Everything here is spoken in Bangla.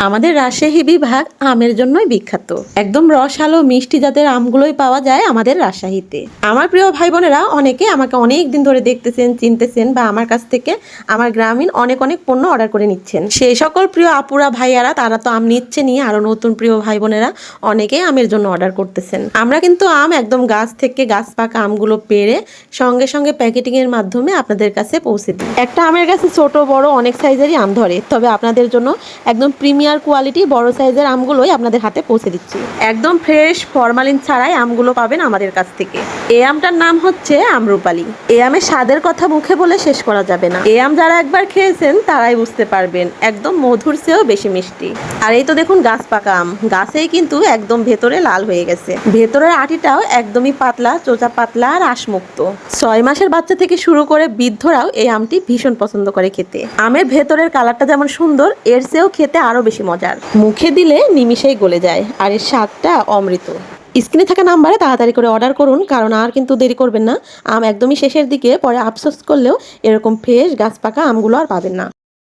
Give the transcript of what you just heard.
আমাদের রাজশাহী বিভাগ আমের জন্যই বিখ্যাত। একদম রসালো মিষ্টি জাতের আমগুলোই পাওয়া যায় আমাদের রাজশাহীতে। আমার প্রিয় ভাই বোনেরা অনেকে আমাকে অনেক দিন ধরে দেখতেছেন, চিনতেছেন বা আমার কাছ থেকে আমার গ্রামীণ অনেক পণ্য অর্ডার করে নিচ্ছেন। সেই সকল প্রিয় আপুরা ভাইয়ারা তারা তো আম নিচ্ছেনই, আরো নতুন প্রিয় ভাই বোনেরা অনেকেই আমের জন্য অর্ডার করতেছেন। আমরা কিন্তু আম একদম গাছ থেকে গাছ পাকা আমগুলো পেড়ে সঙ্গে সঙ্গে প্যাকেটিং এর মাধ্যমে আপনাদের কাছে পৌঁছে দিই। একটা আমের গাছে ছোট বড় অনেক সাইজেরই আম ধরে, তবে আপনাদের জন্য একদম প্রিমিয়ার কোয়ালিটি বড় সাইজের আমগুলোই আপনাদের হাতে পৌঁছে দিচ্ছি। একদম ফ্রেশ ফরমালিন ছাড়াই আমগুলো পাবেন আমাদের কাছ থেকে। এই আমটার নাম হচ্ছে আমরুপালি। এই আমের স্বাদের কথা মুখে বলে শেষ করা যাবে না। এই আম যারা একবার খেয়েছেন তারাই বুঝতে পারবেন, একদম মধুর চেয়েও বেশি মিষ্টি। আর এই তো দেখুন গাছ পাকা আম, গাছেই কিন্তু একদম ভেতরে লাল হয়ে গেছে। ভেতরের আটিটাও একদমই পাতলা, চোচা পাতলা আর আঁশমুক্ত। 6 মাসের বাচ্চা থেকে শুরু করে বৃদ্ধরাও এই আমটি ভীষণ পছন্দ করে খেতে। আমের ভেতরের কালারটা যেমন সুন্দর, এর চেয়েও খেতে আরো বেশি মজার। মুখে দিলে নিমিষেই গলে যায়, আর এর স্বাদটা অমৃত। স্ক্রিনে থাকা নাম্বারে তাড়াতাড়ি করে অর্ডার করুন, কারণ আর কিন্তু দেরি করবেন না। আম একদমই শেষের দিকে, পরে আফসোস করলেও এরকম ফ্রেশ গাছ পাকা আমগুলো আর পাবেন না।